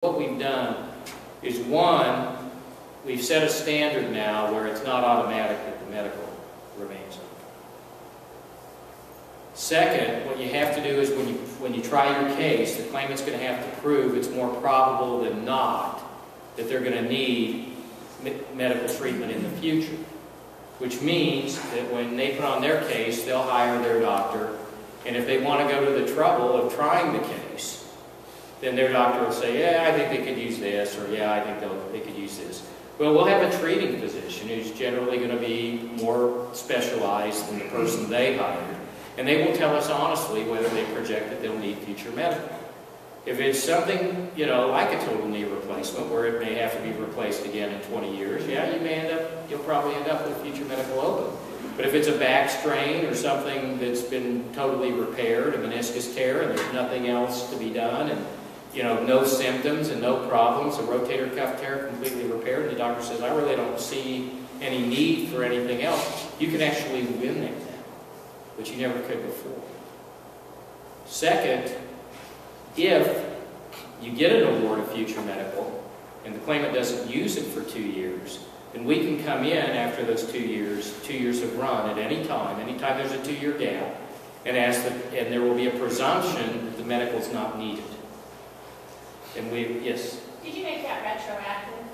What we've done is, one, we've set a standard now where it's not automatic that the medical remains open. Second, what you have to do is when you try your case, the claimant's going to have to prove it's more probable than not that they're going to need medical treatment in the future. Which means that when they put on their case, they'll hire their doctor, and if they want to go to the trouble of trying the case, then their doctor will say, yeah, I think they could use this, or yeah, I think they could use this. Well, we'll have a treating physician who's generally going to be more specialized than the person they hired, and they will tell us honestly whether they project that they'll need future medical. If it's something, like a total knee replacement, where it may have to be replaced again in 20 years, yeah, you'll probably end up with future medical open. But if it's a back strain or something that's been totally repaired, a meniscus tear, and there's nothing else to be done, and no symptoms and no problems, a rotator cuff tear completely repaired, and the doctor says, I really don't see any need for anything else, you can actually win that now, which you never could before. Second, if you get an award of future medical and the claimant doesn't use it for 2 years, then we can come in after those 2 years have run at any time there's a 2-year gap, and and there will be a presumption that the medical is not needed. And yes? Did you make that retroactive?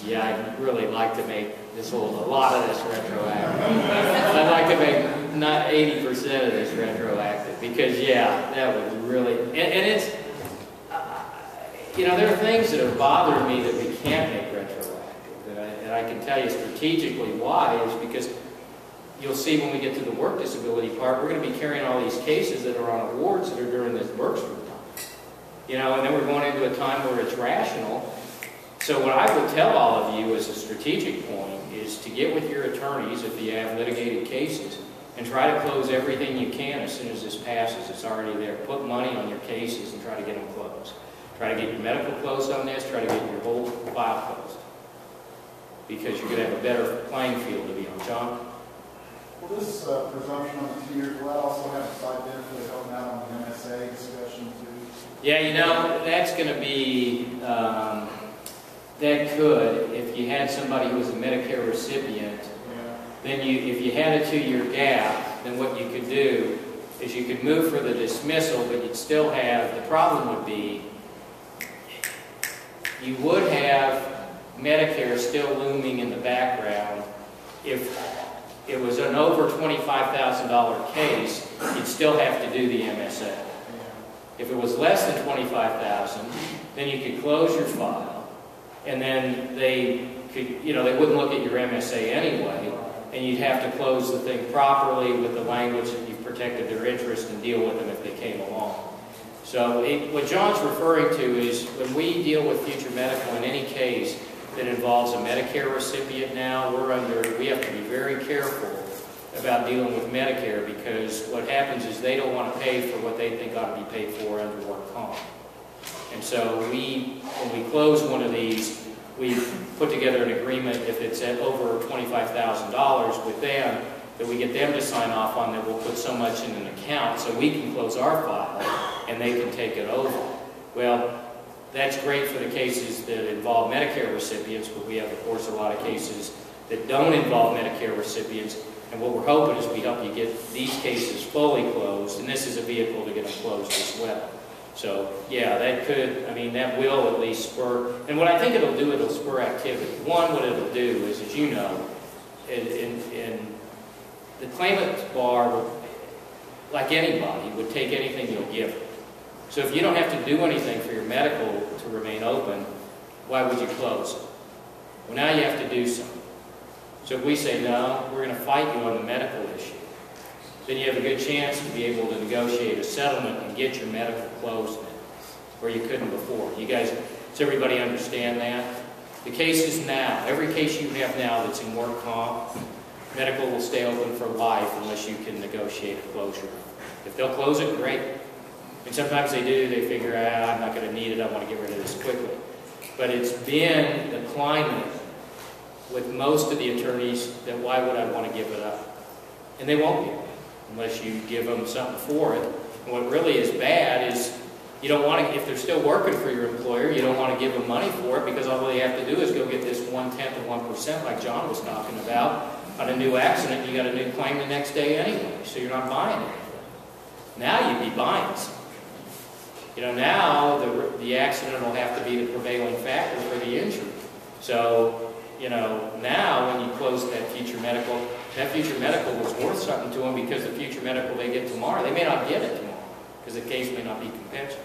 Yeah, I'd really like to make a lot of this retroactive. I'd like to make not 80% of this retroactive, because yeah, that would really, and it's, there are things that have bothered me that we can't make retroactive, and I can tell you strategically why, is because you'll see when we get to the work disability part, we're going to be carrying all these cases that are on awards that are during this works group time. And then we're going into a time where it's rational. So what I would tell all of you as a strategic point is to get with your attorneys if you have litigated cases and try to close everything you can as soon as this passes. It's already there. Put money on your cases and try to get them closed. Try to get your medical closed on this. Try to get your whole file closed. Because you're going to have a better playing field to be on. John? Will this presumption on the 2 years, will that also have a side benefit of helping out on the MSA discussion too? Yeah, that's going to be, that could, if you had somebody who was a Medicare recipient, then if you had a 2-year gap, then what you could do is you could move for the dismissal, but you'd still have, the problem would be, you would have Medicare still looming in the background. If it was an over $25,000 case, you'd still have to do the MSA. If it was less than $25,000, then you could close your file, and then they could, they wouldn't look at your MSA anyway, and you'd have to close the thing properly with the language that you've protected their interest and deal with them if they came along. So what John's referring to is when we deal with future medical in any case that involves a Medicare recipient now, we have to be very careful about dealing with Medicare, because what happens is they don't want to pay for what they think ought to be paid for under work comp. And so when we close one of these, we put together an agreement, if it's at over $25,000 with them, that we get them to sign off on, that we'll put so much in an account so we can close our file and they can take it over. Well, that's great for the cases that involve Medicare recipients, but we have, of course, a lot of cases that don't involve Medicare recipients. And what we're hoping is we help you get these cases fully closed, and this is a vehicle to get them closed as well. So, yeah, that will at least spur, and what I think it'll do, it'll spur activity. One, what it'll do is, as you know, in the claimant's bar, like anybody, would take anything you'll give it. So if you don't have to do anything for your medical to remain open, why would you close it? Well, now you have to do something. So if we say, no, we're going to fight you on the medical issue, then you have a good chance to be able to negotiate a settlement and get your medical closed now, where you couldn't before. Does everybody understand that? The cases now, every case you have now that's in work comp, medical will stay open for life unless you can negotiate a closure. If they'll close it, great. And sometimes they do, they figure, I'm not going to need it, I want to get rid of this quickly. But it's been the climate with most of the attorneys that why would I want to give it up? And they won't give it unless you give them something for it. And what really is bad is You don't want to, if they're still working for your employer, you don't want to give them money for it because all they have to do is go get this 1/10 of 1% like John was talking about on a new accident. You got a new claim the next day anyway, so you're not buying anything. Now you'd be buying something. You know, now the accident will have to be the prevailing factor for the injury. So, you know, now when you close that future medical was worth something to them because the future medical they get tomorrow, they may not get it tomorrow because the case may not be compensable.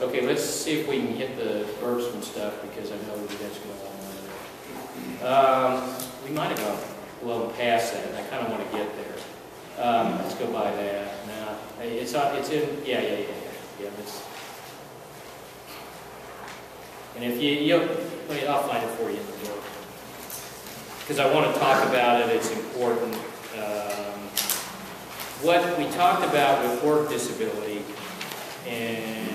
Okay, let's see if we can hit the verbs and stuff because I know that's going on. We might have gone a little past that, and I kind of want to get there. Let's go by that. Now, it's in, yeah. That's, and if I'll find it for you in the book because I want to talk about it. It's important. What we talked about with work disability and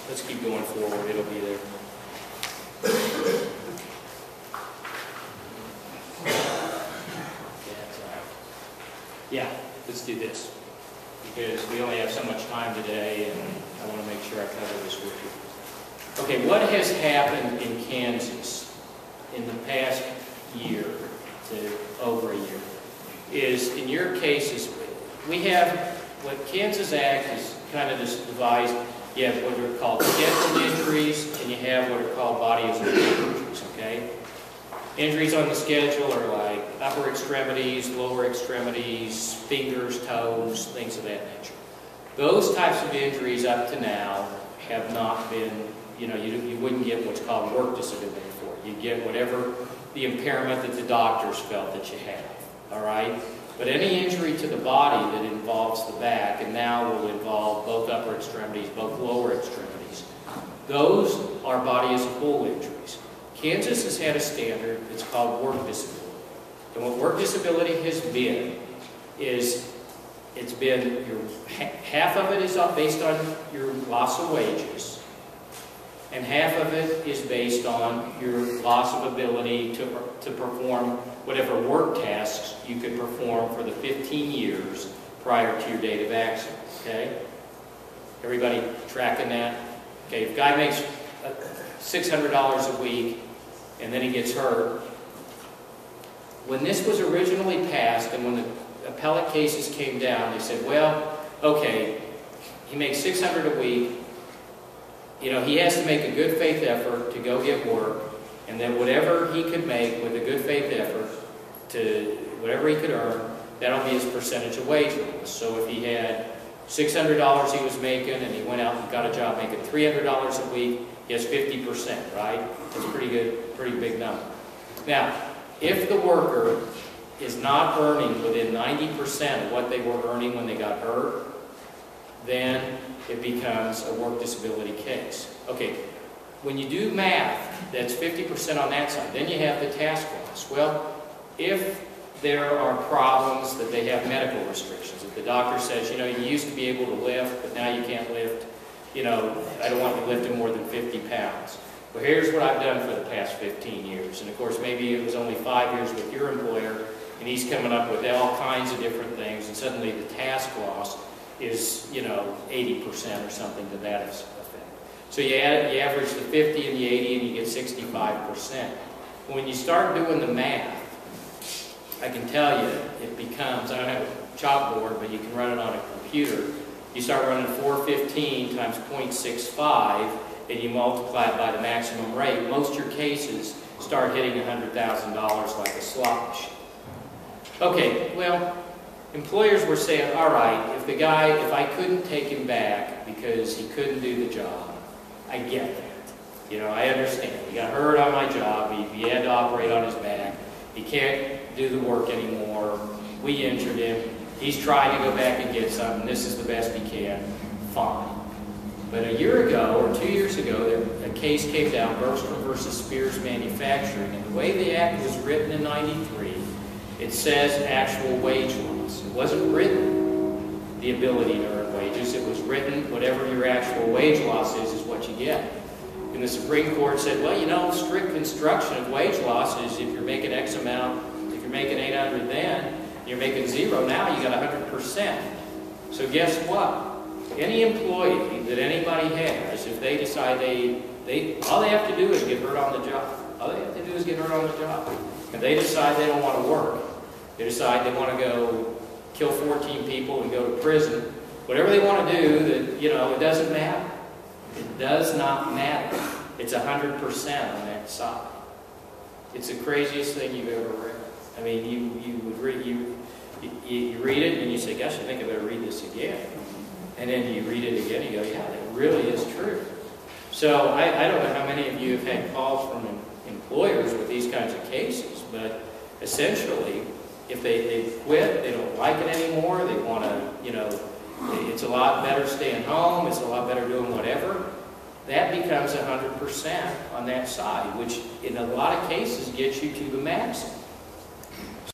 let's keep going forward. It'll be there. Yeah, let's do this because we only have so much time today and I want to make sure I cover this with you. Okay, what has happened in Kansas in the past year to over a year is, in your cases, we have what Kansas Act is kind of just devised. You have what are called scheduled injuries and you have what are called bodies of injuries, okay? Injuries on the schedule are like upper extremities, lower extremities, fingers, toes, things of that nature. Those types of injuries up to now have not been, you know, you wouldn't get what's called work disability for it. You'd get whatever the impairment that the doctors felt that you have, all right? But any injury to the body that involves the back, and now will involve both upper extremities, both lower extremities, those are body as a whole injuries. Kansas has had a standard that's called work disability. And what work disability has been is it's been half of it is based on your loss of wages, and half of it is based on your loss of ability to perform whatever work tasks you could perform for the 15 years prior to your date of accident. Okay? Everybody tracking that? Okay, if a guy makes $600 a week and then he gets hurt, when this was originally passed and when the appellate cases came down, they said, well, okay, he makes $600 a week, you know, he has to make a good faith effort to go get work, and then whatever he could make with a good faith effort to whatever he could earn, that'll be his percentage of wage loss. So if he had $600 he was making and he went out and got a job making $300 a week, he has 50%, right? That's pretty good, pretty big number. Now, if the worker is not earning within 90% of what they were earning when they got hurt, then it becomes a work disability case. Okay, when you do math, that's 50% on that side. Then you have the task loss. Well, if there are problems that they have medical restrictions, if the doctor says, you know, you used to be able to lift, but now you can't lift, you know, I don't want you lifting more than 50 pounds. Well, here's what I've done for the past 15 years. And of course, maybe it was only 5 years with your employer, and he's coming up with all kinds of different things, and suddenly the task loss is, you know, 80% or something to that effect. So you average the 50 and the 80 and you get 65%. When you start doing the math, I can tell you it becomes, I don't have a chalkboard, but you can run it on a computer. You start running 415 times 0.65 and you multiply it by the maximum rate. Most of your cases start hitting $100,000 like a slot machine. Okay, well, employers were saying, all right, if the guy, if I couldn't take him back because he couldn't do the job, I get that. You know, I understand. He got hurt on my job. He had to operate on his back. He can't do the work anymore. We injured him. He's trying to go back and get something. This is the best he can. Fine. But a year ago, or 2 years ago, a case came down, Bergstrom versus Spears Manufacturing, and the way the act was written in '93, it says actual wage loss. It wasn't written the ability to earn wages. It was written whatever your actual wage loss is what you get. And the Supreme Court said, well, you know, strict construction of wage loss is if you're making X amount, if you're making 800 then, You're making 0 now, you got 100%. So guess what? Any employee that anybody has, if they decide all they have to do is get hurt on the job. All they have to do is get hurt on the job. If they decide they don't want to work, they decide they want to go kill 14 people and go to prison, whatever they want to do, that, you know, it doesn't matter. It does not matter. It's 100% on that side. It's the craziest thing you've ever read. I mean, you would read you read it and you say, gosh, I think I better read this again. And then you read it again and you go, yeah, that really is true. So I don't know how many of you have had calls from employers with these kinds of cases, but essentially, if they quit, they don't like it anymore, they want to, you know, it's a lot better staying home, it's a lot better doing whatever, that becomes 100% on that side, which in a lot of cases gets you to the maximum.